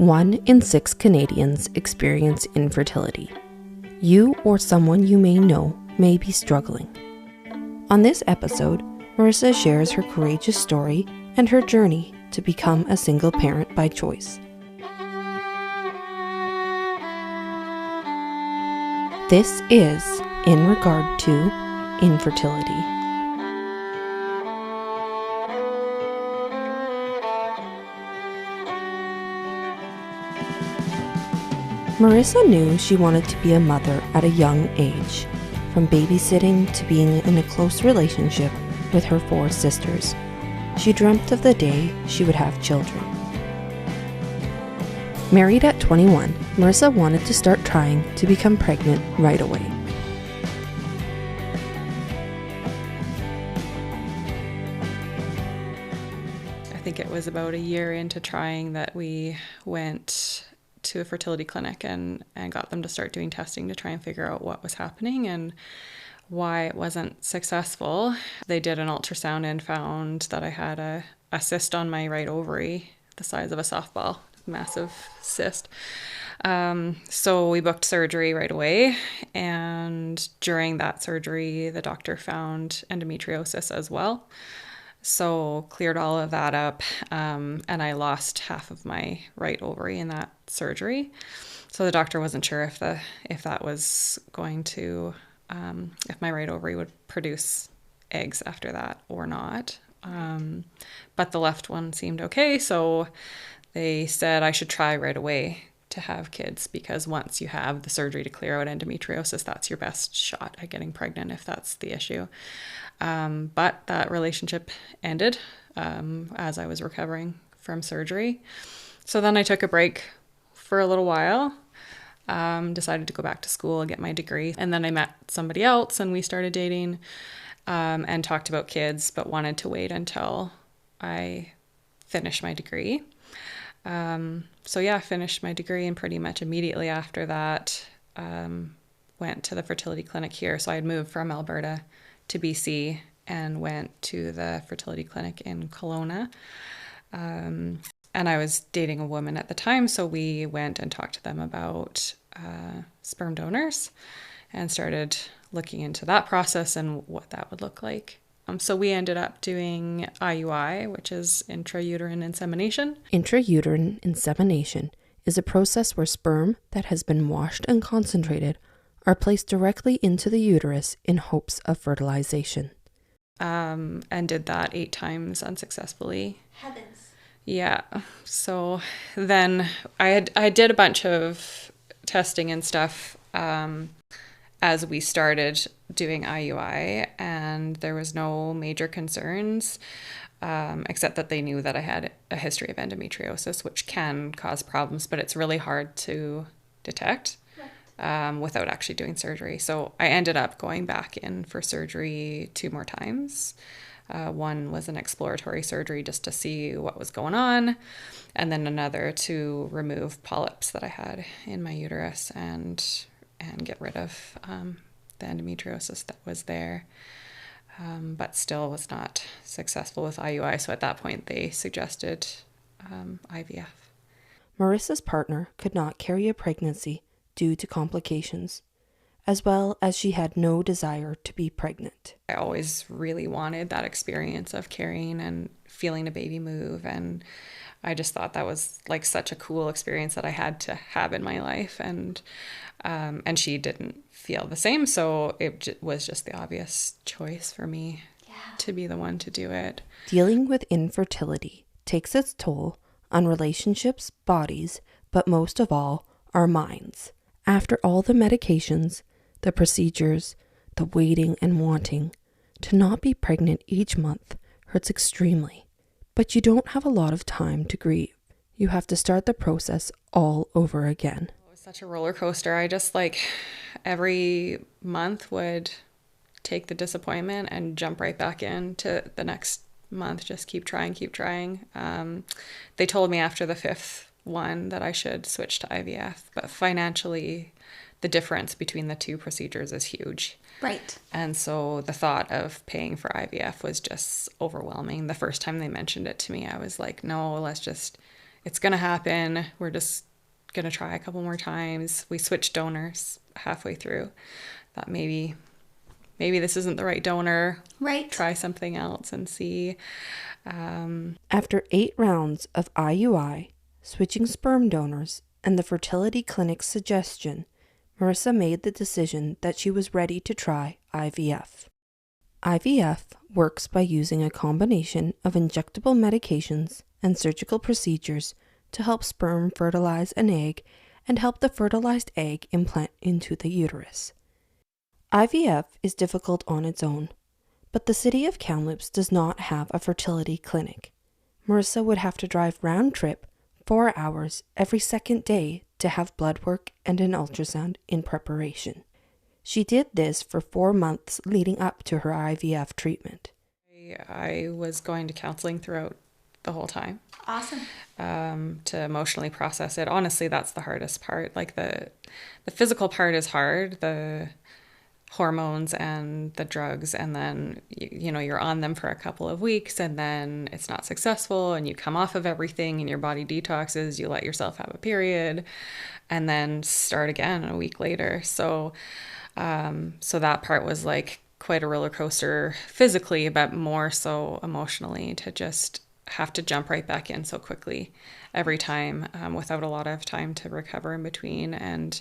1 in 6 Canadians experience infertility. You or someone you may know may be struggling. On this episode, Marissa shares her courageous story and her journey to become a single parent by choice. This is in regard to infertility. Marissa knew she wanted to be a mother at a young age, from babysitting to being in a close relationship with her 4 sisters. She dreamt of the day she would have children. Married at 21, Marissa wanted to start trying to become pregnant right away. I think it was about a year into trying that we went to a fertility clinic and got them to start doing testing to try and figure out what was happening and why it wasn't successful. They did an ultrasound and found that I had a cyst on my right ovary, the size of a softball, massive cyst. So we booked surgery right away, and during that surgery, the doctor found endometriosis as well. So cleared all of that up, and I lost half of my right ovary in that surgery. So the doctor wasn't sure if that was going to, if my right ovary would produce eggs after that or not. But the left one seemed okay, so they said I should try right away to have kids, because once you have the surgery to clear out endometriosis, that's your best shot at getting pregnant if that's the issue. But that relationship ended as I was recovering from surgery. So then I took a break for a little while, decided to go back to school and get my degree. And then I met somebody else and we started dating and talked about kids, but wanted to wait until I finished my degree. So yeah, I finished my degree, and pretty much immediately after that went to the fertility clinic here. So I had moved from Alberta to BC and went to the fertility clinic in Kelowna. And I was dating a woman at the time, so we went and talked to them about sperm donors and started looking into that process and what that would look like. So we ended up doing IUI, which is Intrauterine Insemination. Intrauterine insemination is a process where sperm that has been washed and concentrated are placed directly into the uterus in hopes of fertilization. And did that 8 times unsuccessfully. Heavens. Yeah. So then I did a bunch of testing and stuff as we started doing IUI, and there was no major concerns, except that they knew that I had a history of endometriosis, which can cause problems, but it's really hard to detect without actually doing surgery. So I ended up going back in for surgery 2 more times. One was an exploratory surgery just to see what was going on, and then another to remove polyps that I had in my uterus and get rid of the endometriosis that was there, but still was not successful with IUI. So at that point, they suggested IVF. Marissa's partner could not carry a pregnancy due to complications, as well as she had no desire to be pregnant. I always really wanted that experience of carrying and feeling a baby move, and I just thought that was like such a cool experience that I had to have in my life, and she didn't feel the same, so it was just the obvious choice for me to be the one to do it. Dealing with infertility takes its toll on relationships, bodies, but most of all, our minds. After all the medications, the procedures, the waiting and wanting, to not be pregnant each month hurts extremely. But you don't have a lot of time to grieve. You have to start the process all over again. It was such a roller coaster. I just every month would take the disappointment and jump right back into the next month. Just keep trying. They told me after the 5th one that I should switch to IVF, but financially the difference between the 2 procedures is huge. Right. And so the thought of paying for IVF was just overwhelming. The first time they mentioned it to me, I was like, no, let's just it's going to happen. We're just going to try a couple more times. We switched donors halfway through. Thought maybe this isn't the right donor. Right. Try something else and see. After 8 rounds of IUI, switching sperm donors, and the fertility clinic's suggestion, Marissa made the decision that she was ready to try IVF. IVF works by using a combination of injectable medications and surgical procedures to help sperm fertilize an egg and help the fertilized egg implant into the uterus. IVF is difficult on its own, but the city of Kamloops does not have a fertility clinic. Marissa would have to drive round trip 4 hours every second day to have blood work and an ultrasound in preparation. She did this for 4 months leading up to her IVF treatment. I was going to counseling throughout the whole time. Awesome. To emotionally process it. Honestly, that's the hardest part. Like the physical part is hard, the hormones and the drugs, and then you're on them for a couple of weeks and then it's not successful and you come off of everything and your body detoxes, you let yourself have a period and then start again a week later. So that part was like quite a roller coaster physically, but more so emotionally, to just have to jump right back in so quickly every time, without a lot of time to recover in between. And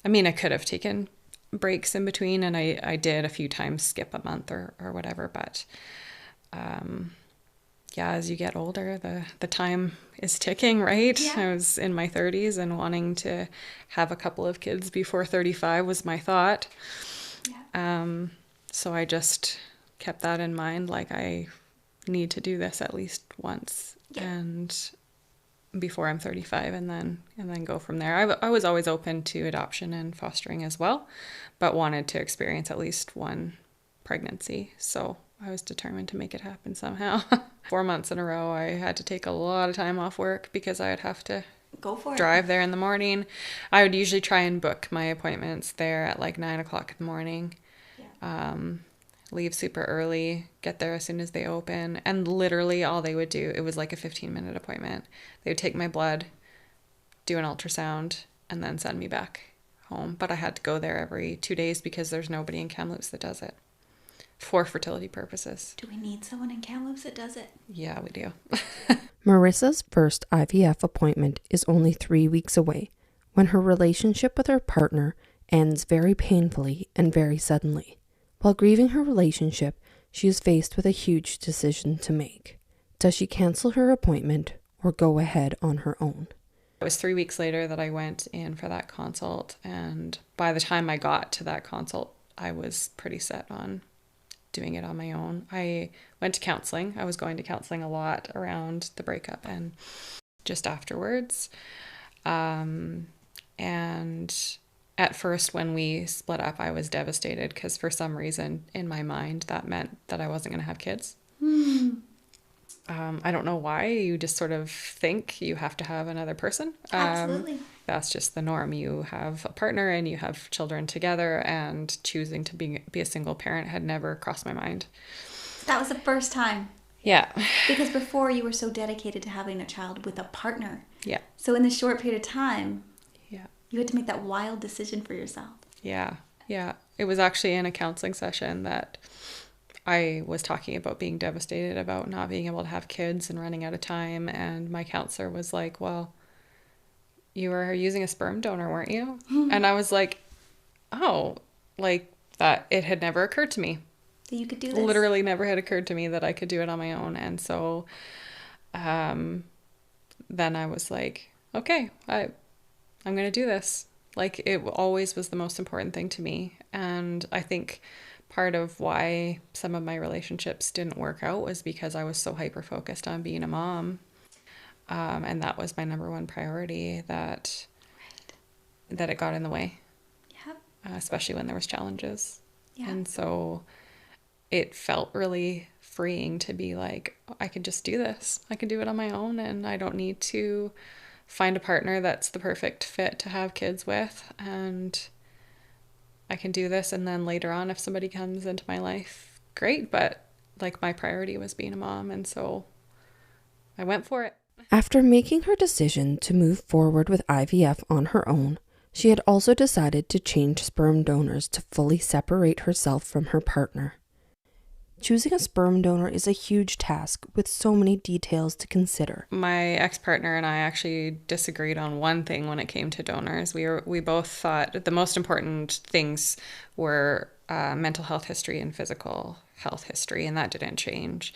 I mean, I could have taken breaks in between, and I did a few times skip a month or whatever, but as you get older, the time is ticking, right? Yeah. I was in my 30s and wanting to have a couple of kids before 35 was my thought. Yeah. So I just kept that in mind, like I need to do this at least once. Yeah. And before I'm 35, and then go from there. I was always open to adoption and fostering as well, but wanted to experience at least one pregnancy. So I was determined to make it happen somehow. 4 months in a row, I had to take a lot of time off work because I would have to Go for it. drive there in the morning. I would usually try and book my appointments there at like 9 o'clock in the morning. Yeah. Leave super early, get there as soon as they open. And literally all they would do, it was like a 15-minute appointment. They would take my blood, do an ultrasound, and then send me back home. But I had to go there every 2 days because there's nobody in Kamloops that does it for fertility purposes. Do we need someone in Kamloops that does it? Yeah, we do. Marissa's first IVF appointment is only 3 weeks away when her relationship with her partner ends very painfully and very suddenly. While grieving her relationship, she is faced with a huge decision to make. Does she cancel her appointment or go ahead on her own? It was 3 weeks later that I went in for that consult, and by the time I got to that consult, I was pretty set on doing it on my own. I went to counseling. I was going to counseling a lot around the breakup and just afterwards. And at first, when we split up, I was devastated because for some reason in my mind that meant that I wasn't going to have kids. I don't know why. You just sort of think you have to have another person. Absolutely. That's just the norm. You have a partner and you have children together, and choosing to be a single parent had never crossed my mind. That was the first time. Yeah. Because before you were so dedicated to having a child with a partner. Yeah. So in this short period of time, Yeah. you had to make that wild decision for yourself. Yeah. Yeah. It was actually in a counseling session that I was talking about being devastated about not being able to have kids and running out of time. And my counselor was like, well, you were using a sperm donor, weren't you? And I was like, oh, like that. It had never occurred to me. That you could do this. Literally never had occurred to me that I could do it on my own. And so then I was like, okay, I'm going to do this. Like, it always was the most important thing to me. And I think part of why some of my relationships didn't work out was because I was so hyper-focused on being a mom. And that was my number one priority, that it got in the way. Yep. Especially when there was challenges. Yeah. And so it felt really freeing to be like, I can just do this. I can do it on my own, and I don't need to find a partner that's the perfect fit to have kids with. And I can do this, and then later on, if somebody comes into my life, great. But like, my priority was being a mom, and so I went for it. After making her decision to move forward with IVF on her own, she had also decided to change sperm donors to fully separate herself from her partner. Choosing a sperm donor is a huge task with so many details to consider. My ex-partner and I actually disagreed on one thing when it came to donors. We both thought the most important things were mental health history and physical health history, and that didn't change.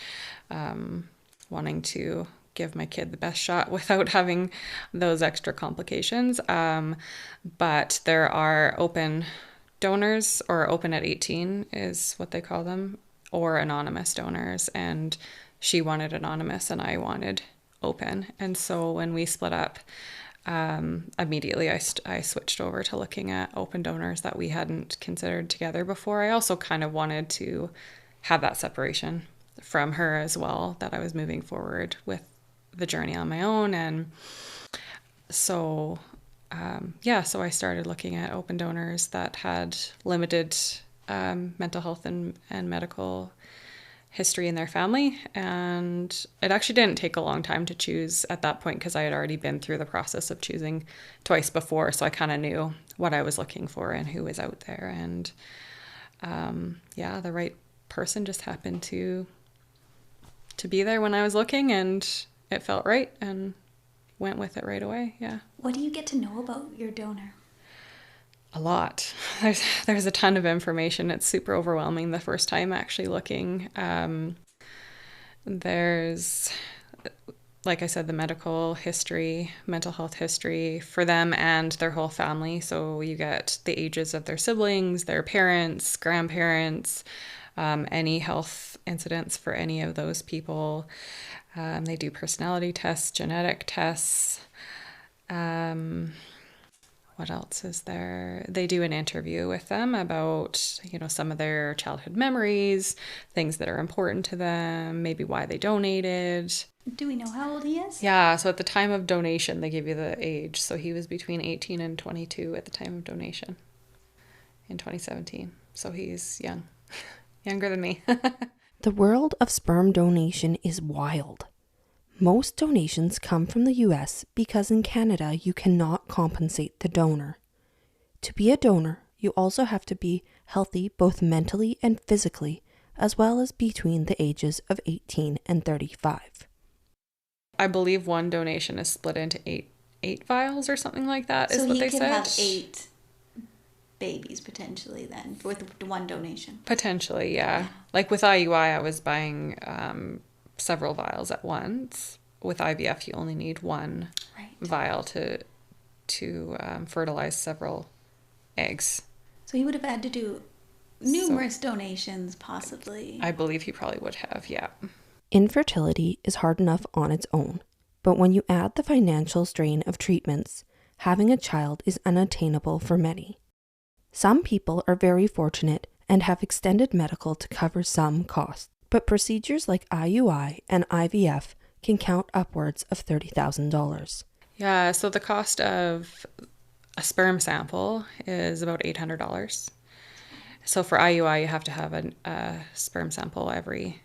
Wanting to give my kid the best shot without having those extra complications. But there are open donors, or open at 18 is what they call them, or anonymous donors, and she wanted anonymous and I wanted open. And so when we split up, immediately I switched over to looking at open donors that we hadn't considered together before. I also kind of wanted to have that separation from her as well, that I was moving forward with the journey on my own. And so so I started looking at open donors that had limited mental health and medical history in their family. And it actually didn't take a long time to choose at that point, because I had already been through the process of choosing twice before. So I kind of knew what I was looking for and who was out there. And the right person just happened to be there when I was looking, and it felt right, and went with it right away. Yeah. What do you get to know about your donor? A lot. There's a ton of information. It's super overwhelming the first time actually looking. There's, like I said, the medical history, mental health history for them and their whole family. So you get the ages of their siblings, their parents, grandparents, any health incidents for any of those people. They do personality tests, genetic tests. What else is there? They do an interview with them about, some of their childhood memories, things that are important to them, maybe why they donated. Do we know how old he is? Yeah, so at the time of donation, they give you the age. So he was between 18 and 22 at the time of donation in 2017. So he's young, younger than me. The world of sperm donation is wild. Most donations come from the US because in Canada you cannot compensate the donor. To be a donor, you also have to be healthy both mentally and physically, as well as between the ages of 18 and 35. I believe one donation is split into eight vials or something like that, is what they said. So he could have 8 babies potentially then with one donation. Potentially, yeah. Like with IUI, I was buying several vials at once. With IVF, you only need one vial to fertilize several eggs. So he would have had to do numerous donations, possibly. I believe he probably would have, yeah. Infertility is hard enough on its own, but when you add the financial strain of treatments, having a child is unattainable for many. Some people are very fortunate and have extended medical to cover some costs. But procedures like IUI and IVF can count upwards of $30,000. Yeah, so the cost of a sperm sample is about $800. So for IUI, you have to have a sperm sample every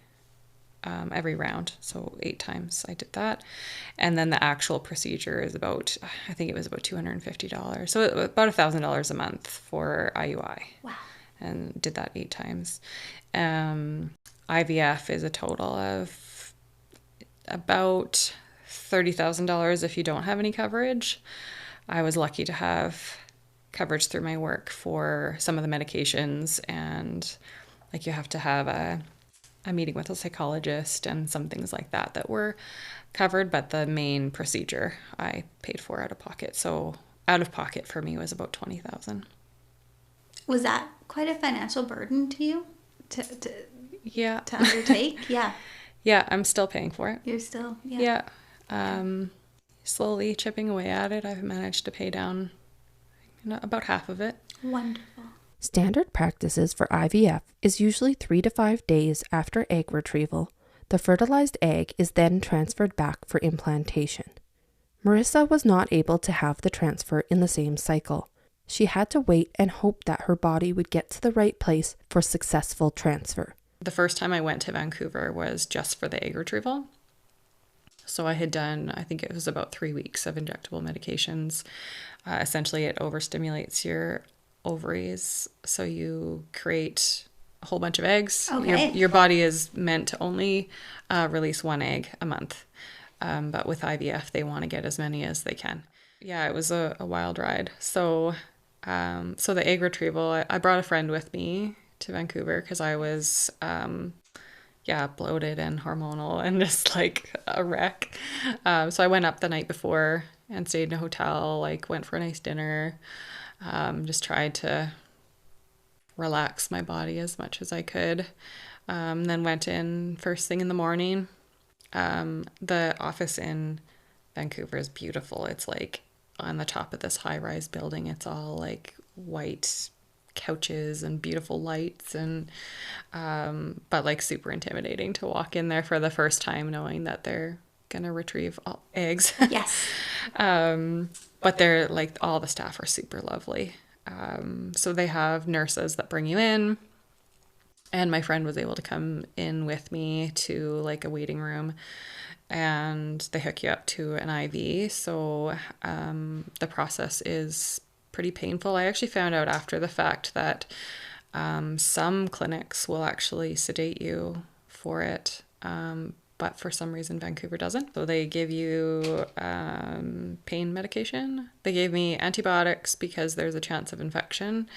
round. So 8 times I did that. And then the actual procedure is about, I think it was about $250. So about $1,000 a month for IUI. Wow. And did that 8 times. IVF is a total of about $30,000 if you don't have any coverage. I was lucky to have coverage through my work for some of the medications, and like you have to have a meeting with a psychologist and some things like that were covered, but the main procedure I paid for out of pocket. So out of pocket for me was about $20,000. Was that quite a financial burden to you? Yeah. To undertake? Yeah. Yeah, I'm still paying for it. You're still, Yeah. Slowly chipping away at it. I've managed to pay down about half of it. Wonderful. Standard practices for IVF is usually 3 to 5 days after egg retrieval. The fertilized egg is then transferred back for implantation. Marissa was not able to have the transfer in the same cycle. She had to wait and hope that her body would get to the right place for successful transfer. The first time I went to Vancouver was just for the egg retrieval. So I had done, I think it was about 3 weeks of injectable medications. Essentially, it overstimulates your ovaries. So you create a whole bunch of eggs. Okay. Your body is meant to only release one egg a month. But with IVF, they want to get as many as they can. Yeah, it was a wild ride. So the egg retrieval, I brought a friend with me to Vancouver because I was bloated and hormonal and just like a wreck. So I went up the night before and stayed in a hotel, like went for a nice dinner, just tried to relax my body as much as I could. Then went in first thing in the morning. The office in Vancouver is beautiful. It's like on the top of this high-rise building. It's all like white couches and beautiful lights, and but like super intimidating to walk in there for the first time knowing that they're gonna retrieve all eggs. Yes. But they're like, all the staff are super lovely. So they have nurses that bring you in, and my friend was able to come in with me to like a waiting room, and they hook you up to an IV. So the process is pretty painful. I actually found out after the fact that some clinics will actually sedate you for it, but for some reason Vancouver doesn't. So they give you pain medication. They gave me antibiotics because there's a chance of infection,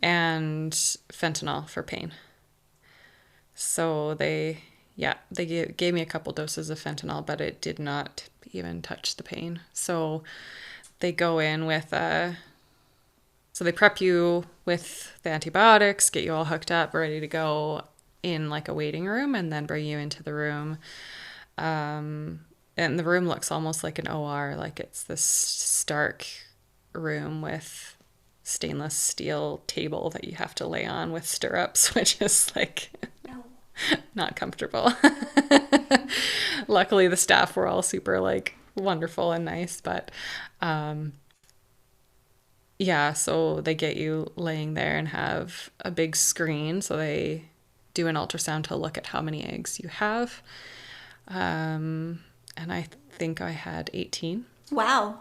and fentanyl for pain. So they gave me a couple doses of fentanyl, but it did not even touch the pain. So they go in with so they prep you with the antibiotics, get you all hooked up, ready to go in like a waiting room, and then bring you into the room. And the room looks almost like an OR, like it's this stark room with stainless steel table that you have to lay on with stirrups, which is like not comfortable. Luckily the staff were all super like wonderful and nice, but so they get you laying there and have a big screen, so they do an ultrasound to look at how many eggs you have, and I think I had 18. Wow.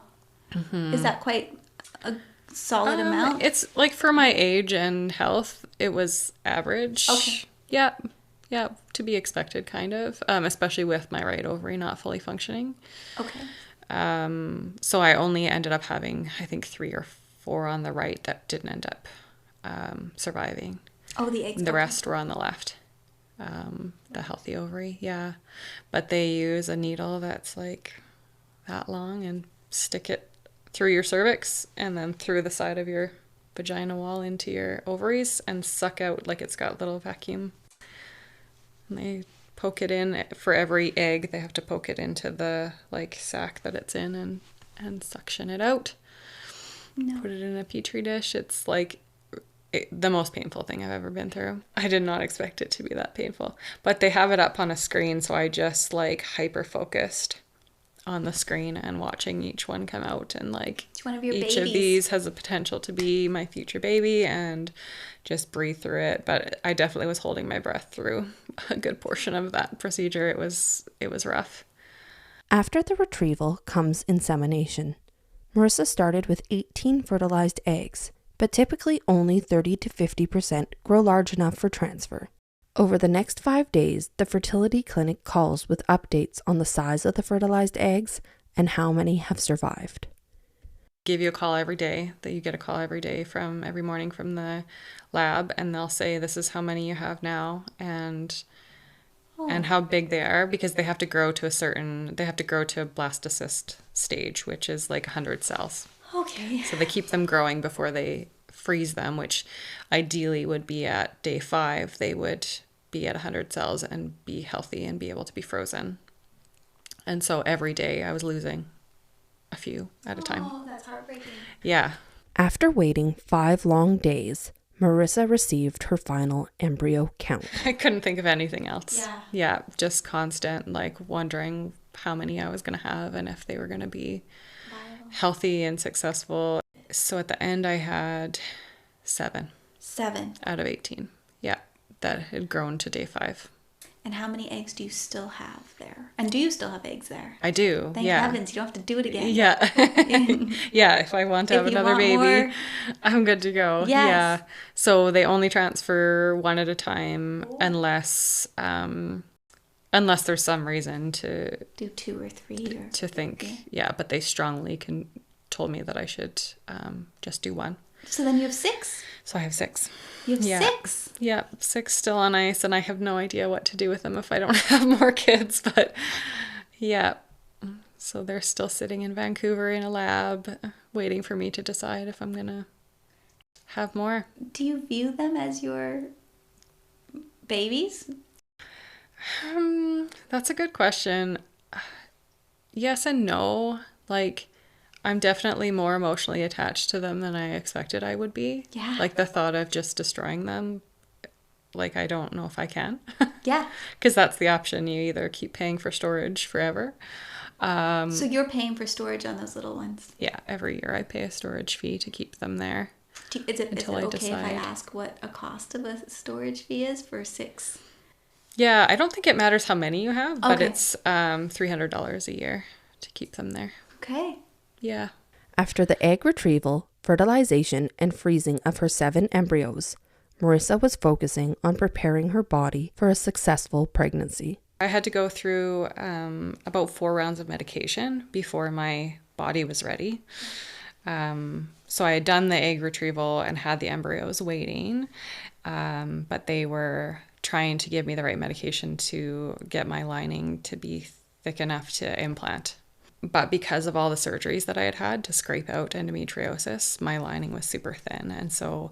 Mm-hmm. Is that quite a solid amount? It's like, for my age and health, it was average. Okay. Yeah, to be expected, kind of, especially with my right ovary not fully functioning. Okay. So I only ended up having, I think, 3 or 4 on the right that didn't end up surviving. Oh, the eggs. The rest were on the left, the healthy ovary, yeah. But they use a needle that's like that long and stick it through your cervix and then through the side of your vagina wall into your ovaries and suck out, like it's got little vacuum. And they poke it in for every egg. They have to poke it into the like sac that it's in and suction it out. No. Put it in a petri dish. It's like the most painful thing I've ever been through. I did not expect it to be that painful. But they have it up on a screen, so I just like hyper focused on the screen and watching each one come out, and like each of these has the potential to be my future baby, and just breathe through it. But I definitely was holding my breath through a good portion of that procedure. It was rough. After the retrieval comes insemination. Marissa started with 18 fertilized eggs, but typically only 30 to 50% grow large enough for transfer. Over the next 5 days, the fertility clinic calls with updates on the size of the fertilized eggs and how many have survived. Give you a call every day, that you get a call every morning from the lab, and they'll say, this is how many you have now, and how big they are, because they have to grow to a blastocyst stage, which is like 100 cells. Okay. So they keep them growing before they freeze them, which ideally would be at day 5. They would be at 100 cells and be healthy and be able to be frozen. And so every day I was losing a few at a time. Oh, that's heartbreaking. Yeah. After waiting 5 long days, Marissa received her final embryo count. I couldn't think of anything else. Yeah. Just constant, like, wondering how many I was going to have and if they were going to be healthy and successful. So at the end I had 7. 7 out of 18. Yeah, that had grown to day 5. And how many eggs do you still have there? And do you still have eggs there? I do. Thank heavens you don't have to do it again. Yeah. Yeah. If I want to have another baby, more... I'm good to go. Yes. Yeah. So they only transfer one at a time unless there's some reason to do 2 or 3 or to think. Yeah. But they strongly told me that I should just do 1. So then you have 6? So I have 6. You have 6? Yeah, 6 still on ice, and I have no idea what to do with them if I don't have more kids. But yeah, so they're still sitting in Vancouver in a lab, waiting for me to decide if I'm gonna have more. Do you view them as your babies? That's a good question. Yes and no. Like, I'm definitely more emotionally attached to them than I expected I would be. Yeah. Like, the thought of just destroying them, like, I don't know if I can. Yeah. Because that's the option. You either keep paying for storage forever. So you're paying for storage on those little ones? Yeah. Every year I pay a storage fee to keep them there. Is it okay if I ask what a cost of a storage fee is for 6? Yeah. I don't think it matters how many you have, but it's $300 a year to keep them there. Okay. Yeah. After the egg retrieval, fertilization, and freezing of her 7 embryos, Marissa was focusing on preparing her body for a successful pregnancy. I had to go through about 4 rounds of medication before my body was ready. So I had done the egg retrieval and had the embryos waiting, but they were trying to give me the right medication to get my lining to be thick enough to implant. But because of all the surgeries that I had had to scrape out endometriosis, my lining was super thin. And so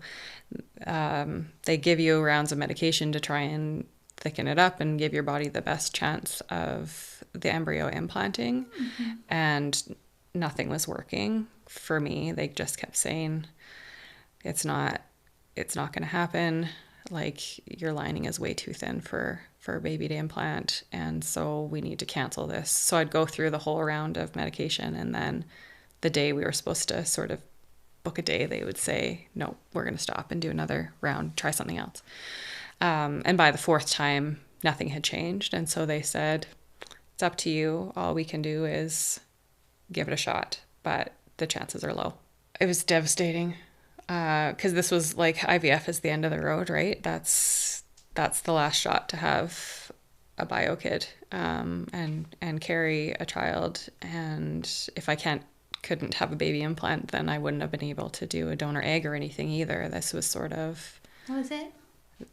they give you rounds of medication to try and thicken it up and give your body the best chance of the embryo implanting. Mm-hmm. And nothing was working for me. They just kept saying, it's not going to happen. Like, your lining is way too thin for a baby to implant, and so we need to cancel this. So I'd go through the whole round of medication, and then the day we were supposed to sort of book a day, they would say, no, we're going to stop and do another round, try something else. And by the 4th time, nothing had changed. And so they said, it's up to you. All we can do is give it a shot, but the chances are low. It was devastating. Because this was like, IVF is the end of the road, right? That's the last shot to have a bio kid and carry a child. And if I couldn't have a baby implant, then I wouldn't have been able to do a donor egg or anything either. This was sort of... What was it?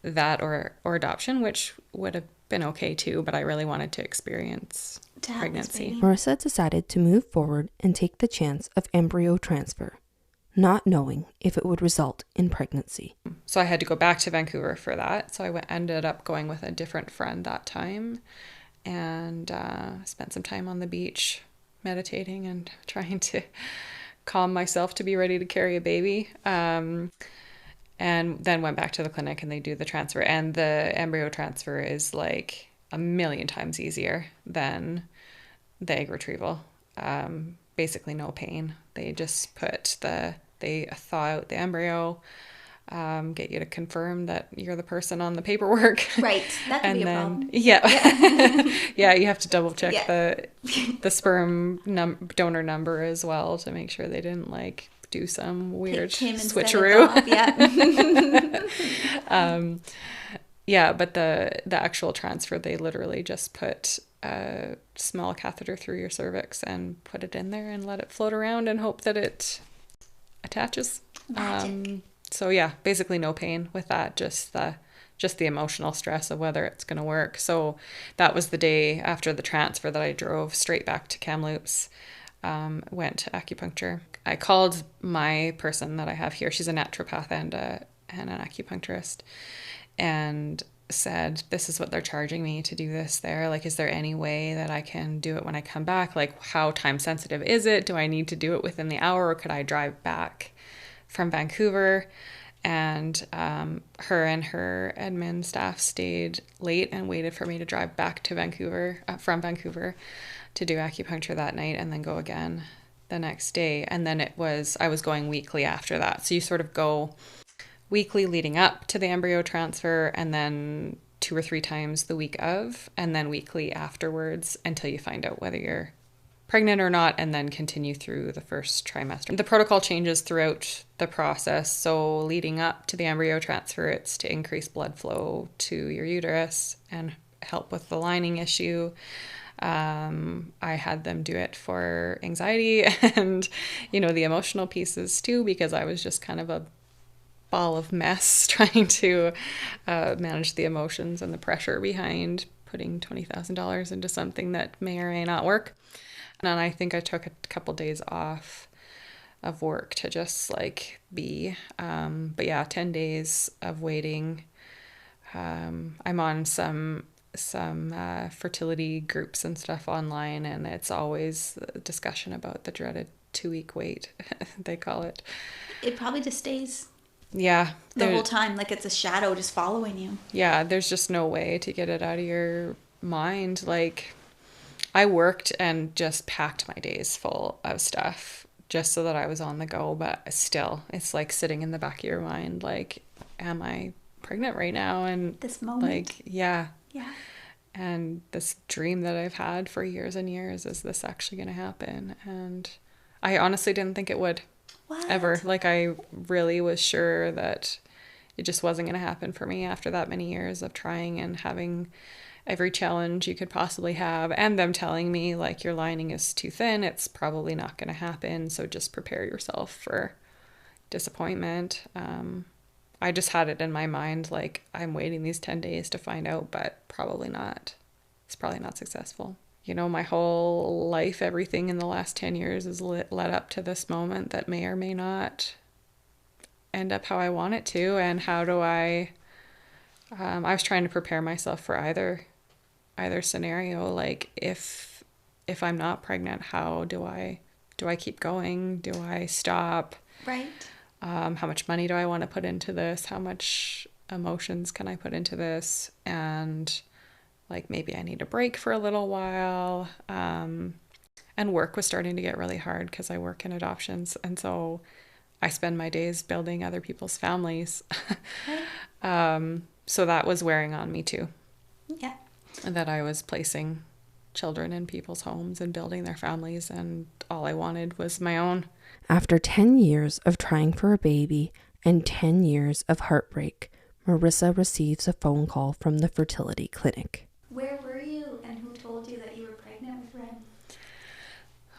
That or adoption, which would have been okay too, but I really wanted to experience pregnancy. Marissa decided to move forward and take the chance of embryo transfer, not knowing if it would result in pregnancy. So I had to go back to Vancouver for that. So I ended up going with a different friend that time and spent some time on the beach meditating and trying to calm myself to be ready to carry a baby. And then went back to the clinic and they do the transfer. And the embryo transfer is like 1,000,000 times easier than the egg retrieval. Basically no pain. They just they thaw out the embryo, get you to confirm that you're the person on the paperwork. Right. That could be a problem. Yeah. Yeah, you have to double check the sperm donor number as well to make sure they didn't like do some weird switcheroo. Yeah, but the actual transfer, they literally just put a small catheter through your cervix and put it in there and let it float around and hope that it attaches. So yeah, basically no pain with that, just the emotional stress of whether it's going to work. So that was the day after the transfer that I drove straight back to Kamloops, went to acupuncture. I called my person that I have here. She's a naturopath and an acupuncturist, and said, this is what they're charging me to do this there. Like, is there any way that I can do it when I come back? Like, how time sensitive is it? Do I need to do it within the hour, or could I drive back from Vancouver? And her and her admin staff stayed late and waited for me to drive back to Vancouver, from Vancouver, to do acupuncture that night and then go again the next day. And then I was going weekly after that. So you sort of go weekly leading up to the embryo transfer, and then 2 or 3 times the week of, and then weekly afterwards until you find out whether you're pregnant or not, and then continue through the first trimester. The protocol changes throughout the process. So leading up to the embryo transfer, it's to increase blood flow to your uterus and help with the lining issue. I had them do it for anxiety and, the emotional pieces too, because I was just kind of a ball of mess trying to manage the emotions and the pressure behind putting $20,000 into something that may or may not work. And I think I took a couple days off of work to just be. But yeah, 10 days of waiting. I'm on some fertility groups and stuff online, and it's always a discussion about the dreaded 2-week wait, they call it. It probably just stays. Yeah. The whole time, like it's a shadow just following you. Yeah, there's just no way to get it out of your mind. I worked and just packed my days full of stuff just so that I was on the go, but still, it's sitting in the back of your mind, am I pregnant right now? And this moment. Yeah. Yeah. And this dream that I've had for years and years, is this actually going to happen? And I honestly didn't think it would. What? Ever. I really was sure that it just wasn't going to happen for me after that many years of trying and having every challenge you could possibly have, and them telling me your lining is too thin, it's probably not going to happen, so just prepare yourself for disappointment. I just had it in my mind I'm waiting these 10 days to find out, but probably not. It's probably not successful. My whole life, everything in the last 10 years is led up to this moment that may or may not end up how I want it to. And how do I was trying to prepare myself for either scenario. If I'm not pregnant, how do I keep going? Do I stop? Right. How much money do I want to put into this? How much emotions can I put into this? And maybe I need a break for a little while. And work was starting to get really hard because I work in adoptions. And so I spend my days building other people's families. So that was wearing on me too. Yeah. That I was placing children in people's homes and building their families, and all I wanted was my own. After 10 years of trying for a baby and 10 years of heartbreak, Marissa receives a phone call from the fertility clinic. Where were you, and who told you that you were pregnant with Ren?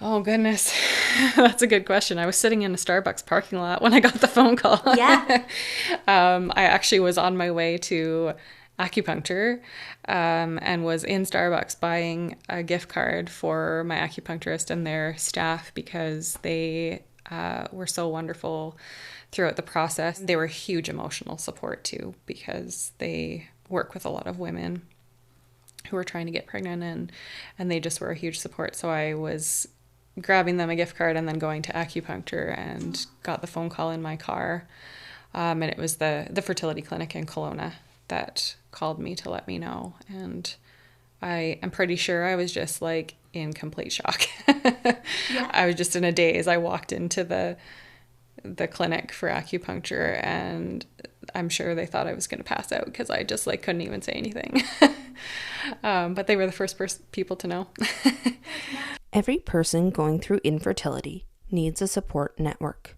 Oh, goodness. That's a good question. I was sitting in a Starbucks parking lot when I got the phone call. Yeah. I actually was on my way to acupuncture and was in Starbucks buying a gift card for my acupuncturist and their staff because they were so wonderful throughout the process. They were huge emotional support too, because they work with a lot of women who were trying to get pregnant, and they just were a huge support. So I was grabbing them a gift card and then going to acupuncture, and got the phone call in my car. And it was the fertility clinic in Kelowna that called me to let me know. And I am pretty sure I was just in complete shock. Yeah. I was just in a daze. I walked into the clinic for acupuncture, and I'm sure they thought I was going to pass out because I just couldn't even say anything. But they were the first people to know. Every person going through infertility needs a support network.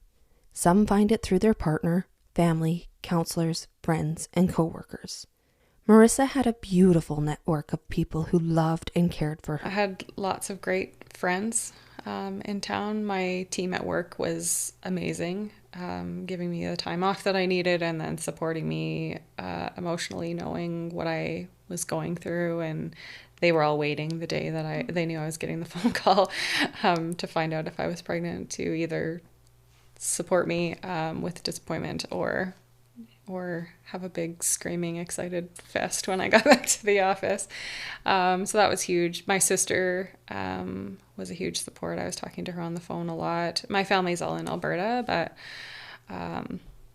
Some find it through their partner, family, counselors, friends, and coworkers. Marissa had a beautiful network of people who loved and cared for her. I had lots of great friends in town. My team at work was amazing, giving me the time off that I needed, and then supporting me emotionally, knowing what I was going through. And they were all waiting the day that they knew I was getting the phone call to find out if I was pregnant, to either support me with disappointment or have a big screaming excited fest when I got back to the office. So that was huge. My sister was a huge support. I was talking to her on the phone a lot. My family's all in Alberta, but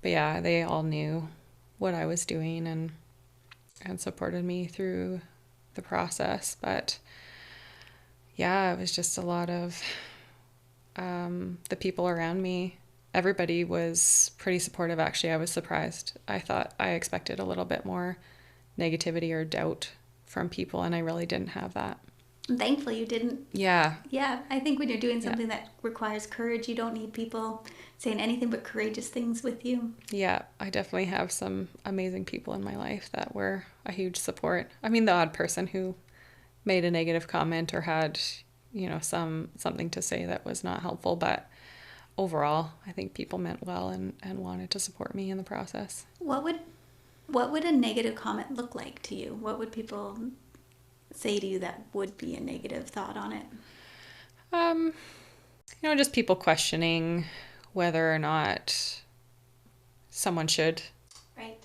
yeah, they all knew what I was doing and supported me through the process. But yeah, it was just a lot of the people around me. Everybody was pretty supportive. Actually, I was surprised. I expected a little bit more negativity or doubt from people, and I really didn't have that. And thankfully you didn't. Yeah. Yeah, I think when you're doing something that requires courage, you don't need people saying anything but courageous things with you. Yeah, I definitely have some amazing people in my life that were a huge support. I mean, the odd person who made a negative comment or had, you know, something to say that was not helpful, but overall, I think people meant well and wanted to support me in the process. What would a negative comment look like to you? What would people say to you that would be a negative thought on it? You know, just people questioning whether or not someone should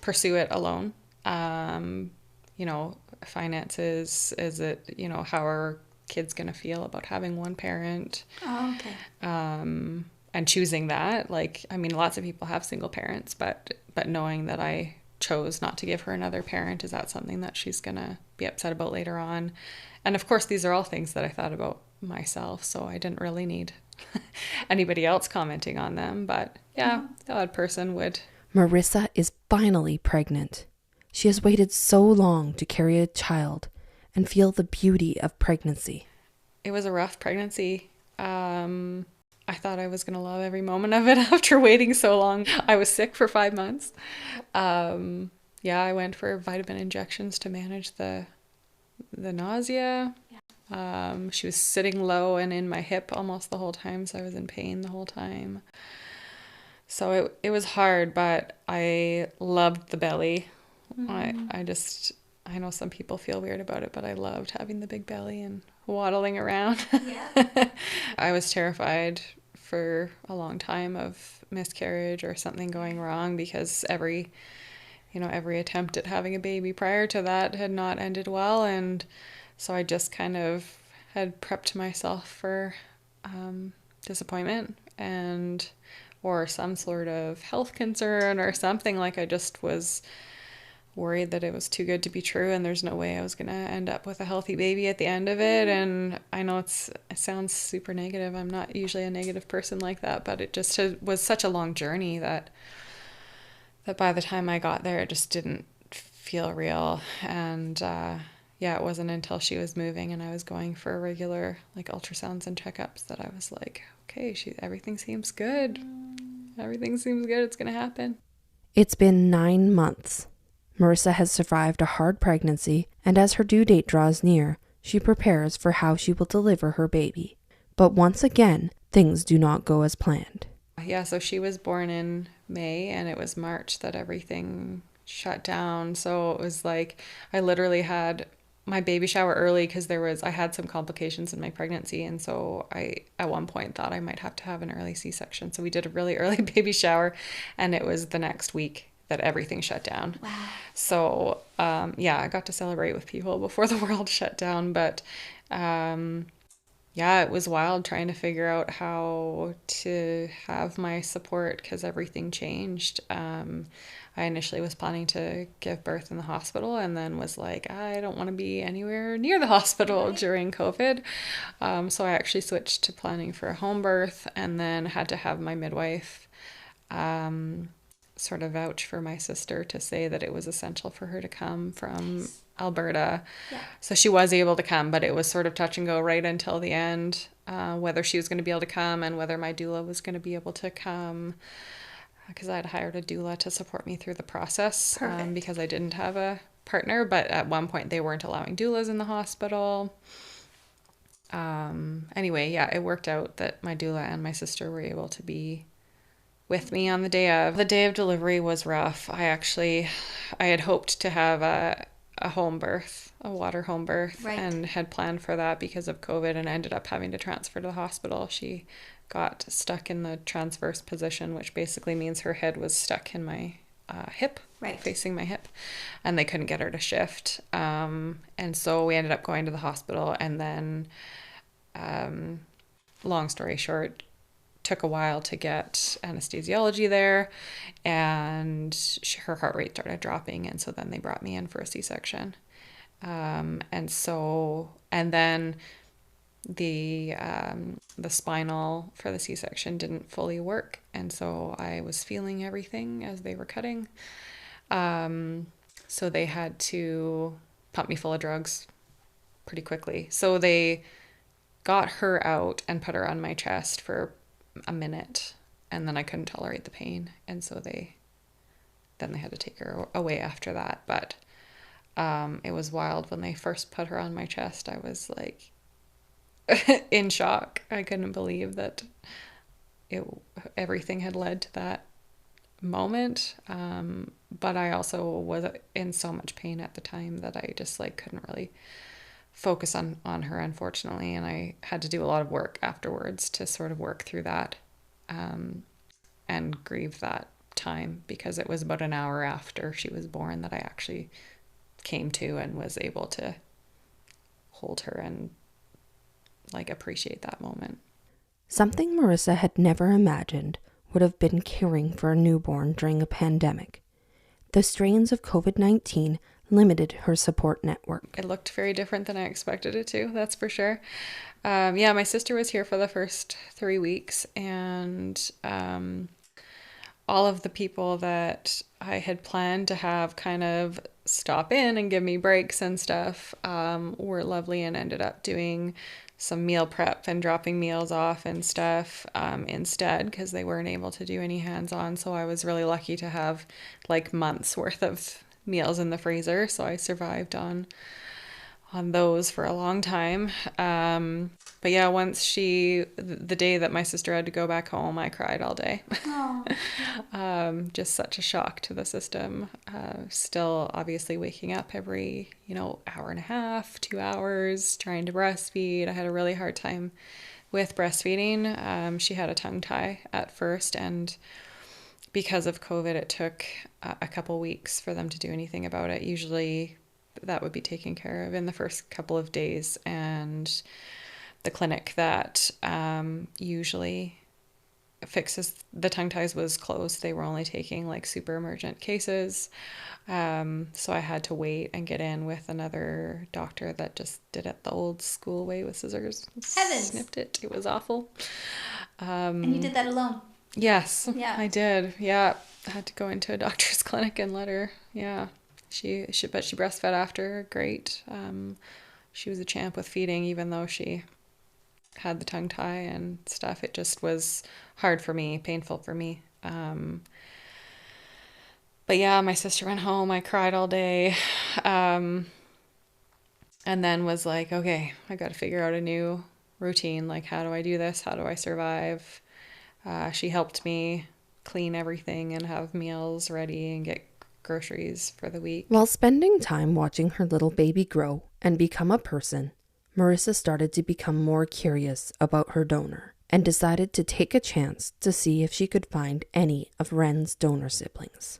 pursue it alone. You know, finances, is it, you know, how are kids going to feel about having one parent? Oh, okay. And choosing that, like, I mean, lots of people have single parents, but knowing that I chose not to give her another parent, is that something that she's going to be upset about later on? And of course, these are all things that I thought about myself, so I didn't really need anybody else commenting on them. But yeah, the odd person would. Marissa is finally pregnant. She has waited so long to carry a child and feel the beauty of pregnancy. It was a rough pregnancy. I thought I was going to love every moment of it after waiting so long. I was sick for 5 months. Yeah, I went for vitamin injections to manage the nausea. She was sitting low and in my hip almost the whole time, so I was in pain the whole time. So it was hard, but I loved the belly. I know some people feel weird about it, but I loved having the big belly and waddling around. Yeah. I was terrified for a long time of miscarriage or something going wrong, because every attempt at having a baby prior to that had not ended well, and so I just kind of had prepped myself for disappointment or some sort of health concern or something. Like, I just was worried that it was too good to be true and there's no way I was going to end up with a healthy baby at the end of it. And I know it sounds super negative. I'm not usually a negative person like that, but it just was such a long journey that by the time I got there, it just didn't feel real. And yeah, it wasn't until she was moving and I was going for regular like ultrasounds and checkups that I was like, okay, everything seems good. Everything seems good. It's going to happen. It's been 9 months. Marissa has survived a hard pregnancy, and as her due date draws near, she prepares for how she will deliver her baby. But once again, things do not go as planned. Yeah, so she was born in May, and it was March that everything shut down. So it was like I literally had my baby shower early because I had some complications in my pregnancy, and so I at one point thought I might have to have an early C-section. So we did a really early baby shower, and it was the next week that everything shut down. Wow. So yeah, I got to celebrate with people before the world shut down, but yeah, it was wild trying to figure out how to have my support because everything changed. I initially was planning to give birth in the hospital and then was like, I don't want to be anywhere near the hospital during COVID. So I actually switched to planning for a home birth, and then had to have my midwife sort of vouch for my sister to say that it was essential for her to come from Alberta. Yeah. So she was able to come, but it was sort of touch and go right until the end, whether she was going to be able to come and whether my doula was going to be able to come, because I had hired a doula to support me through the process because I didn't have a partner. But at one point they weren't allowing doulas in the hospital. Anyway, yeah, it worked out that my doula and my sister were able to be with me on the day of. The day of delivery was rough. I had hoped to have a home birth, a water home birth, and had planned for that because of COVID, and ended up having to transfer to the hospital. She got stuck in the transverse position, which basically means her head was stuck in my hip, facing my hip, and they couldn't get her to shift. And so we ended up going to the hospital, and then, long story short, took a while to get anesthesiology there, and her heart rate started dropping, and so then they brought me in for a C-section. And then the spinal for the C-section didn't fully work, and so I was feeling everything as they were cutting. So they had to pump me full of drugs pretty quickly. So they got her out and put her on my chest for a minute, and then I couldn't tolerate the pain, and so they had to take her away after that. But it was wild when they first put her on my chest. I was like in shock. I couldn't believe that everything had led to that moment. But I also was in so much pain at the time that I just like couldn't really focus on her, unfortunately, and I had to do a lot of work afterwards to sort of work through that and grieve that time, because it was about an hour after she was born that I actually came to and was able to hold her and like appreciate that moment. Something Marissa had never imagined would have been caring for a newborn during a pandemic. The strains of COVID-19 limited her support network. It looked very different than I expected it to, that's for sure. My sister was here for the first 3 weeks, and all of the people that I had planned to have kind of stop in and give me breaks and stuff were lovely and ended up doing some meal prep and dropping meals off and stuff instead, because they weren't able to do any hands-on. So I was really lucky to have like months worth of meals in the freezer, so I survived on those for a long time. But yeah, once the day that my sister had to go back home, I cried all day. Just such a shock to the system. Still obviously waking up every, hour and a half, 2 hours, trying to breastfeed. I had a really hard time with breastfeeding. She had a tongue tie at first, and because of COVID, it took a couple weeks for them to do anything about it. Usually that would be taken care of in the first couple of days, and the clinic that usually fixes the tongue ties was closed. They were only taking like super emergent cases. So I had to wait and get in with another doctor that just did it the old school way with scissors. Heavens. Snipped it. It was awful. And you did that alone? Yes, yeah. I did. Yeah. I had to go into a doctor's clinic and let her, but she breastfed after. Great. She was a champ with feeding, even though she had the tongue tie and stuff. It just was hard for me, painful for me. But yeah, my sister went home. I cried all day. And then was like, okay, I got to figure out a new routine. Like, how do I do this? How do I survive? She helped me clean everything and have meals ready and get groceries for the week. While spending time watching her little baby grow and become a person, Marissa started to become more curious about her donor and decided to take a chance to see if she could find any of Ren's donor siblings.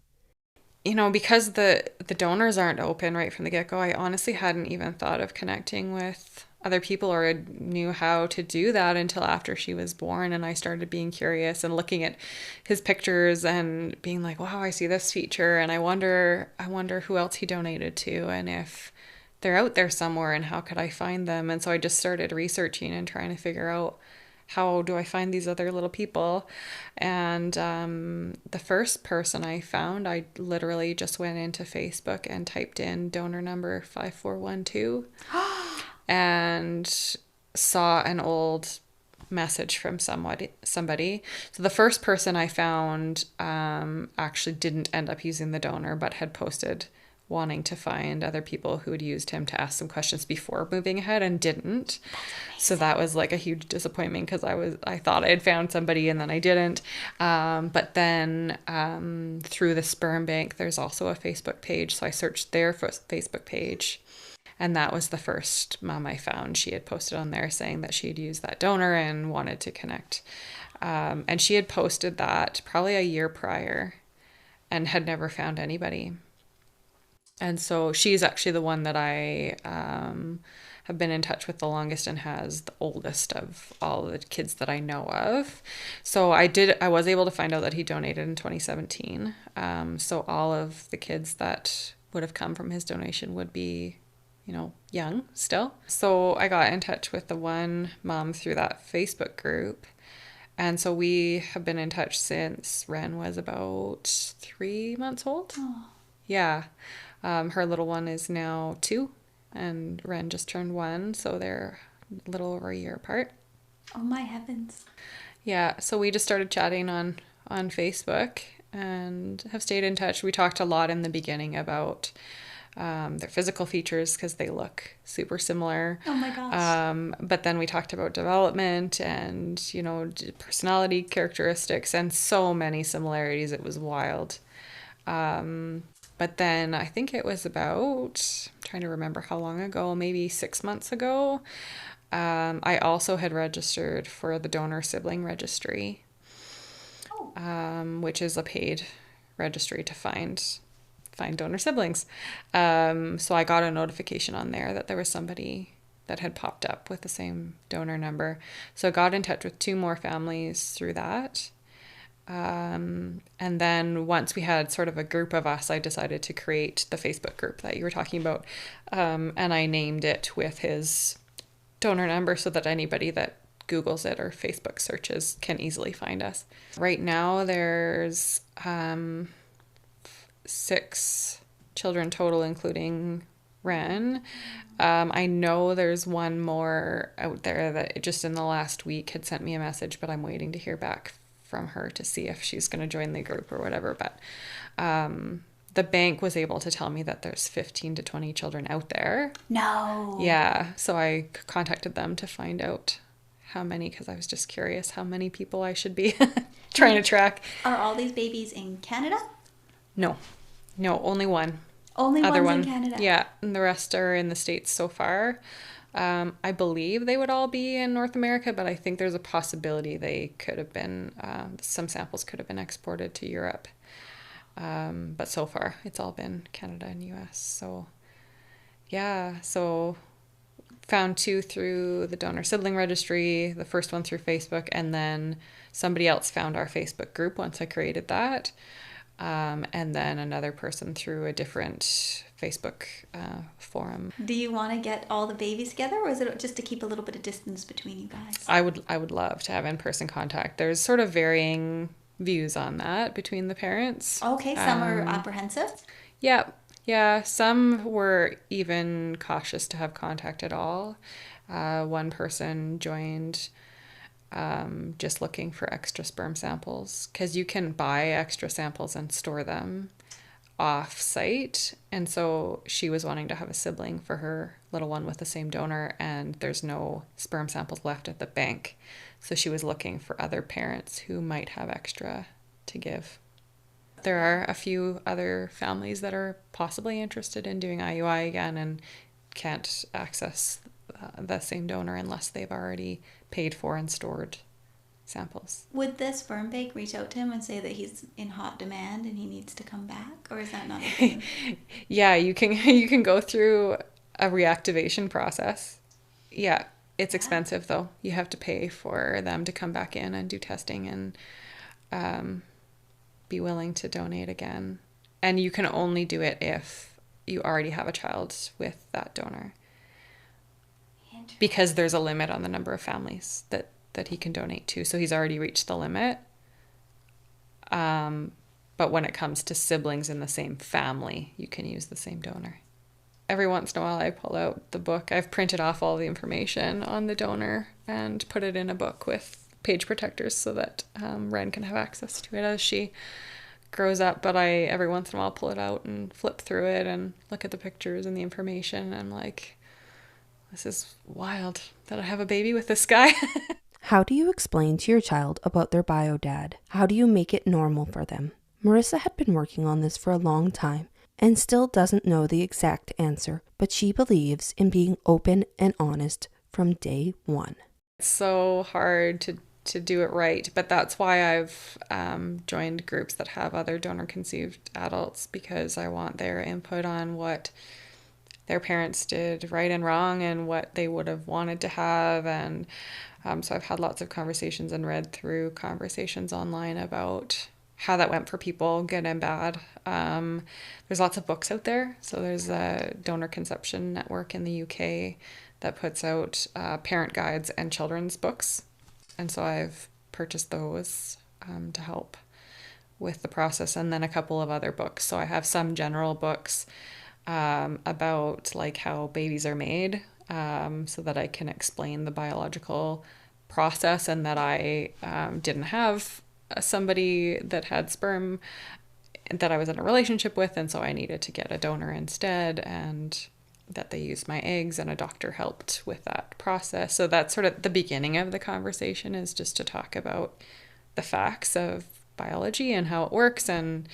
Because the donors aren't open right from the get-go, I honestly hadn't even thought of connecting with other people or knew how to do that until after she was born. And I started being curious and looking at his pictures and being like, wow, I see this feature. And I wonder who else he donated to and if they're out there somewhere and how could I find them. And so I just started researching and trying to figure out, how do I find these other little people? And the first person I found, I literally just went into Facebook and typed in donor number 5412 and saw an old message from somebody. So the first person I found actually didn't end up using the donor, but had posted wanting to find other people who had used him to ask some questions before moving ahead and didn't. So that was like a huge disappointment because I thought I had found somebody and then I didn't. But then through the sperm bank, there's also a Facebook page. So I searched their Facebook page, and that was the first mom I found. She had posted on there saying that she had used that donor and wanted to connect. And she had posted that probably a year prior and had never found anybody. And so she's actually the one that I have been in touch with the longest and has the oldest of all the kids that I know of. So I was able to find out that he donated in 2017. So all of the kids that would have come from his donation would be, young still. So I got in touch with the one mom through that Facebook group. And so we have been in touch since Ren was about 3 months old. Oh. Yeah. Her little one is now 2 and Ren just turned 1. So they're a little over a year apart. Oh my heavens. Yeah. So we just started chatting on Facebook and have stayed in touch. We talked a lot in the beginning about their physical features because they look super similar. Oh my gosh. But then we talked about development and, personality characteristics and so many similarities. It was wild. But then I think it was about, I'm trying to remember how long ago, maybe 6 months ago. I also had registered for the donor sibling registry, which is a paid registry to find donor siblings. So I got a notification on there that there was somebody that had popped up with the same donor number. So I got in touch with 2 more families through that. And then once we had sort of a group of us, I decided to create the Facebook group that you were talking about. And I named it with his donor number so that anybody that Googles it or Facebook searches can easily find us. Right now there's 6 children total, including Ren. I know there's one more out there that just in the last week had sent me a message, but I'm waiting to hear back from her to see if she's going to join the group or whatever. But the bank was able to tell me that there's 15 to 20 children out there. No. Yeah. So I contacted them to find out how many, because I was just curious how many people I should be trying to track. Are all these babies in Canada? No, only one. Only Other one's one. in Canada? Yeah. And the rest are in the States so far. I believe they would all be in North America, but I think there's a possibility they could have been, some samples could have been exported to Europe. But so far it's all been Canada and US. So yeah, so found 2 through the donor sibling registry, the first one through Facebook, and then somebody else found our Facebook group once I created that. And then another person through a different Facebook forum. Do you want to get all the babies together, or is it just to keep a little bit of distance between you guys? I would love to have in-person contact. There's sort of varying views on that between the parents. Okay, some are apprehensive. Yeah. Some were even cautious to have contact at all. One person joined just looking for extra sperm samples, because you can buy extra samples and store them off site. And so she was wanting to have a sibling for her little one with the same donor, and there's no sperm samples left at the bank. So she was looking for other parents who might have extra to give. There are a few other families that are possibly interested in doing IUI again and can't access the same donor unless they've already paid for and stored samples. Would the sperm bank reach out to him and say that he's in hot demand and he needs to come back, or is that not a thing? Yeah, you can go through a reactivation process. Yeah, it's expensive though. You have to pay for them to come back in and do testing and be willing to donate again. And you can only do it if you already have a child with that donor, because there's a limit on the number of families that he can donate to. So he's already reached the limit. But when it comes to siblings in the same family, you can use the same donor. Every once in a while I pull out the book. I've printed off all the information on the donor and put it in a book with page protectors so that Ren can have access to it as she grows up. But I every once in a while pull it out and flip through it and look at the pictures and the information. And I'm like, this is wild that I have a baby with this guy. How do you explain to your child about their bio dad? How do you make it normal for them? Marissa had been working on this for a long time and still doesn't know the exact answer, but she believes in being open and honest from day one. It's so hard to do it right, but that's why I've joined groups that have other donor-conceived adults, because I want their input on what their parents did right and wrong and what they would have wanted to have. And so I've had lots of conversations and read through conversations online about how that went for people, good and bad. There's lots of books out there. So there's a Donor Conception Network in the UK that puts out parent guides and children's books. And so I've purchased those to help with the process, and then a couple of other books. So I have some general books about like how babies are made, so that I can explain the biological process, and that I didn't have somebody that had sperm that I was in a relationship with, and so I needed to get a donor instead, and that they used my eggs, and a doctor helped with that process. So that's sort of the beginning of the conversation, is just to talk about the facts of biology and how it works, and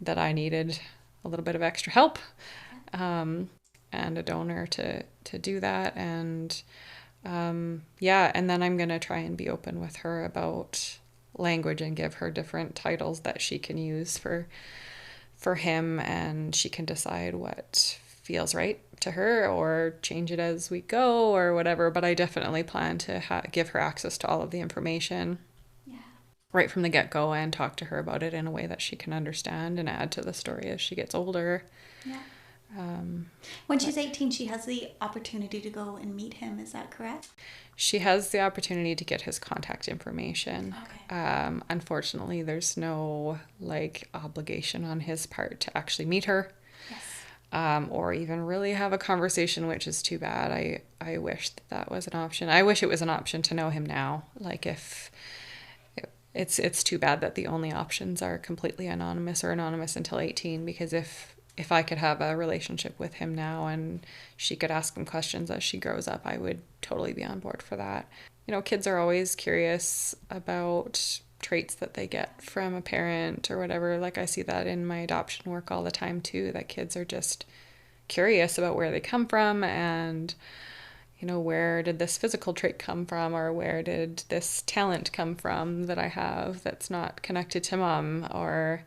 that I needed a little bit of extra help, and a donor to do that. And and then I'm going to try and be open with her about language and give her different titles that she can use for him, and she can decide what feels right to her or change it as we go or whatever. But I definitely plan to give her access to all of the information right from the get-go, and talk to her about it in a way that she can understand and add to the story as she gets older. When she's 18, she has the opportunity to go and meet him. Is that correct? She has the opportunity to get his contact information. Okay. Unfortunately, there's no obligation on his part to actually meet her. Yes. Or even really have a conversation, which is too bad. I wish that was an option. I wish it was an option to know him now. If it's too bad that the only options are completely anonymous or anonymous until 18, because if I could have a relationship with him now and she could ask him questions as she grows up, I would totally be on board for that. Kids are always curious about traits that they get from a parent or whatever. I see that in my adoption work all the time too, that kids are just curious about where they come from, and where did this physical trait come from, or where did this talent come from that I have that's not connected to mom, or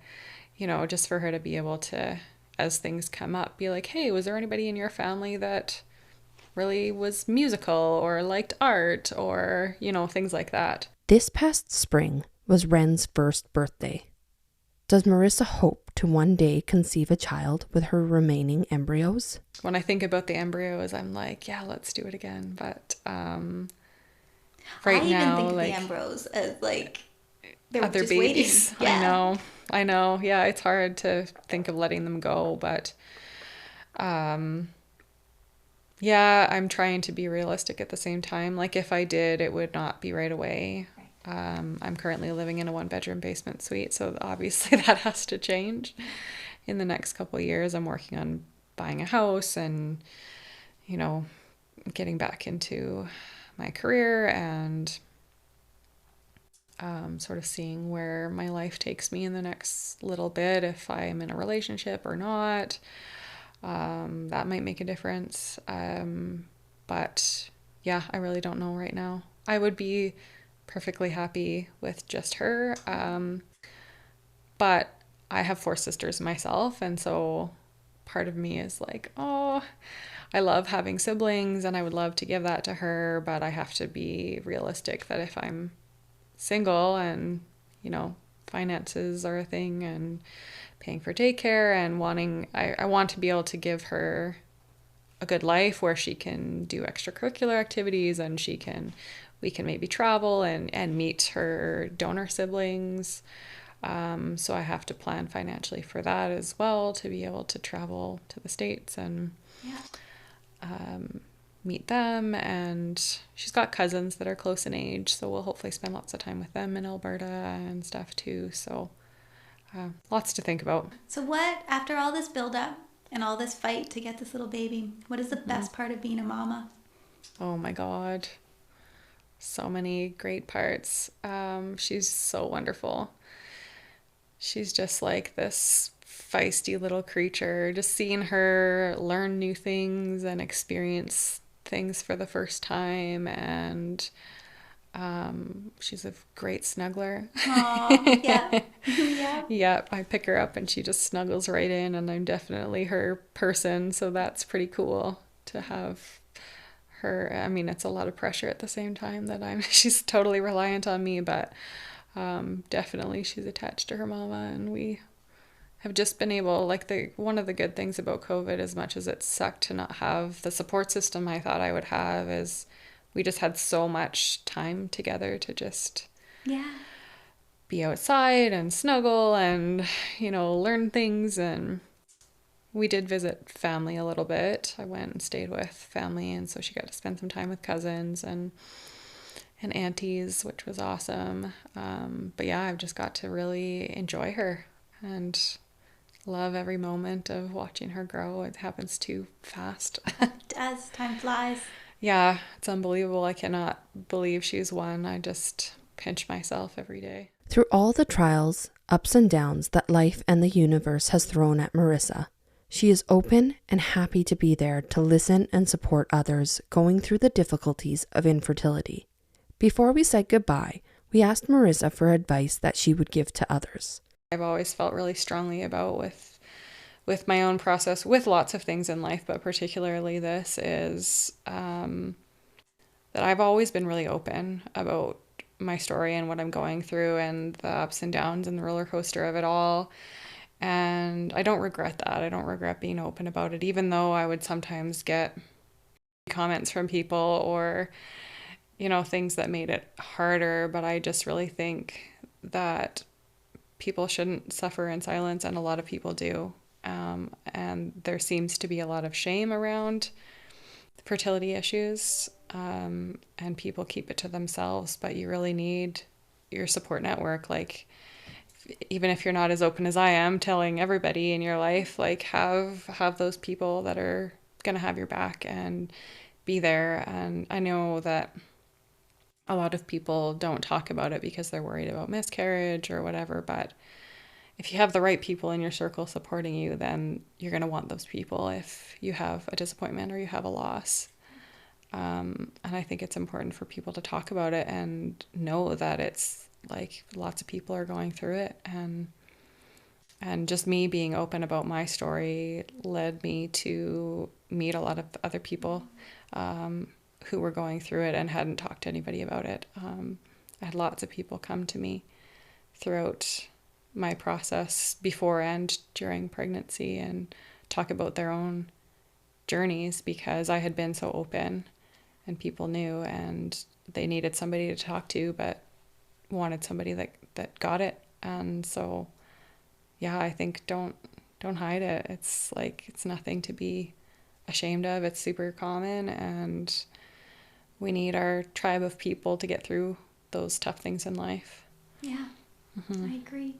just for her to be able to, as things come up, be like, hey, was there anybody in your family that really was musical or liked art, or things like that. This past spring was Ren's first birthday. Does Marissa hope to one day conceive a child with her remaining embryos? When I think about the embryos, I'm like, yeah, let's do it again. But right I now, even think of the embryos as they were other just babies. waiting. Yeah. I know. Yeah, it's hard to think of letting them go, but yeah, I'm trying to be realistic at the same time. If I did, it would not be right away. I'm currently living in a 1-bedroom basement suite, so obviously that has to change in the next couple of years. I'm working on buying a house and, getting back into my career, and sort of seeing where my life takes me in the next little bit, if I'm in a relationship or not. That might make a difference. But yeah, I really don't know right now. I would be perfectly happy with just her. But I have 4 sisters myself, and so part of me is like, oh, I love having siblings and I would love to give that to her, but I have to be realistic that if I'm single and, finances are a thing, and paying for daycare, and I want to be able to give her a good life where she can do extracurricular activities, and we can maybe travel and meet her donor siblings. So I have to plan financially for that as well, to be able to travel to the States and meet them. And she's got cousins that are close in age, so we'll hopefully spend lots of time with them in Alberta and stuff too. So lots to think about. So what, after all this build-up and all this fight to get this little baby, what is the best part of being a mama? Oh my God. So many great parts. She's so wonderful. She's just like this feisty little creature. Just seeing her learn new things and experience things for the first time, and she's a great snuggler. Aww, yeah. Yeah. Yep, I pick her up and she just snuggles right in, and I'm definitely her person, so that's pretty cool to have her. I mean, it's a lot of pressure at the same time that she's totally reliant on me, but definitely she's attached to her mama, and we have just been able, one of the good things about COVID, as much as it sucked to not have the support system I thought I would have, is we just had so much time together to just be outside and snuggle and, learn things. And we did visit family a little bit. I went and stayed with family, and so she got to spend some time with cousins and aunties, which was awesome. But yeah, I've just got to really enjoy her and love every moment of watching her grow. It happens too fast. It does. Time flies. Yeah, it's unbelievable. I cannot believe she's one. I just pinch myself every day. Through all the trials, ups and downs that life and the universe has thrown at Marissa, she is open and happy to be there to listen and support others going through the difficulties of infertility. Before we said goodbye, we asked Marissa for advice that she would give to others. I've always felt really strongly about with my own process, with lots of things in life, but particularly this is that I've always been really open about my story and what I'm going through and the ups and downs and the roller coaster of it all. And I don't regret that. I don't regret being open about it, even though I would sometimes get comments from people or, things that made it harder. But I just really think that people shouldn't suffer in silence, and a lot of people do. And there seems to be a lot of shame around fertility issues, and people keep it to themselves, but you really need your support network. Like, even if you're not as open as I am, telling everybody in your life, like, have those people that are going to have your back and be there. And I know that a lot of people don't talk about it because they're worried about miscarriage or whatever, but if you have the right people in your circle supporting you, then you're going to want those people if you have a disappointment or you have a loss. And I think it's important for people to talk about it and know that it's like lots of people are going through it. And just me being open about my story led me to meet a lot of other people who were going through it and hadn't talked to anybody about it. I had lots of people come to me throughout my process before and during pregnancy and talk about their own journeys because I had been so open and people knew and they needed somebody to talk to but wanted somebody that got it. And so yeah, I think don't hide it. It's like, it's nothing to be ashamed of. It's super common, and we need our tribe of people to get through those tough things in life. Yeah, I agree.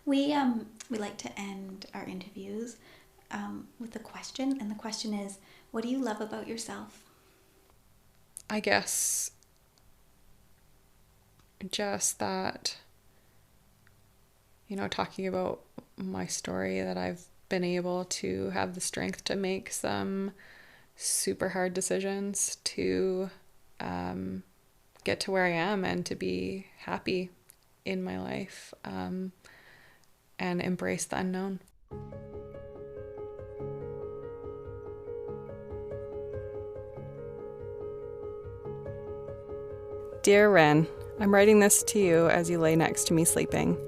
We like to end our interviews with a question, and the question is, what do you love about yourself? I guess just that, talking about my story, that I've been able to have the strength to make some super hard decisions to get to where I am and to be happy in my life and embrace the unknown. Dear Ren, I'm writing this to you as you lay next to me sleeping.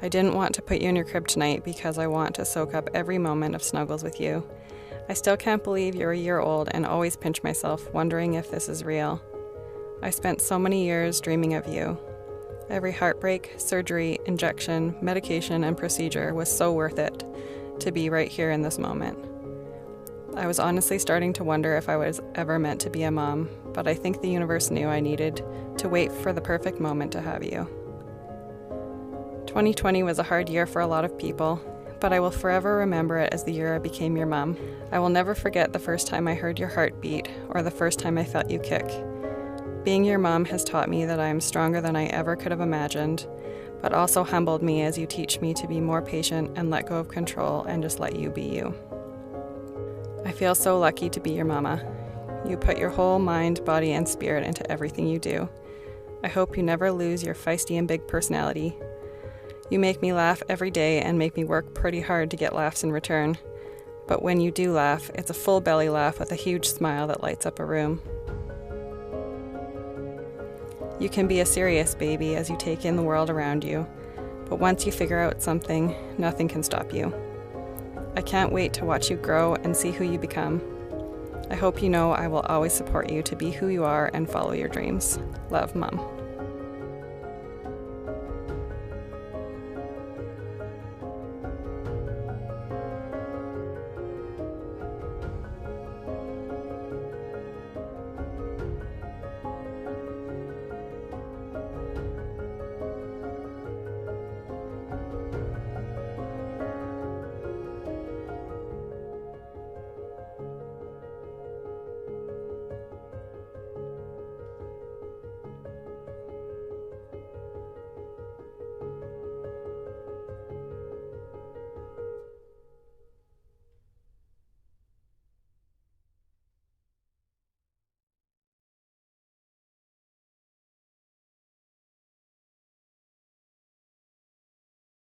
I didn't want to put you in your crib tonight because I want to soak up every moment of snuggles with you. I still can't believe you're a year old and always pinch myself wondering if this is real. I spent so many years dreaming of you. Every heartbreak, surgery, injection, medication, and procedure was so worth it to be right here in this moment. I was honestly starting to wonder if I was ever meant to be a mom, but I think the universe knew I needed to wait for the perfect moment to have you. 2020 was a hard year for a lot of people, but I will forever remember it as the year I became your mom. I will never forget the first time I heard your heartbeat or the first time I felt you kick. Being your mom has taught me that I am stronger than I ever could have imagined, but also humbled me as you teach me to be more patient and let go of control and just let you be you. I feel so lucky to be your mama. You put your whole mind, body, and spirit into everything you do. I hope you never lose your feisty and big personality. You make me laugh every day and make me work pretty hard to get laughs in return. But when you do laugh, it's a full belly laugh with a huge smile that lights up a room. You can be a serious baby as you take in the world around you, but once you figure out something, nothing can stop you. I can't wait to watch you grow and see who you become. I hope you know I will always support you to be who you are and follow your dreams. Love, Mom.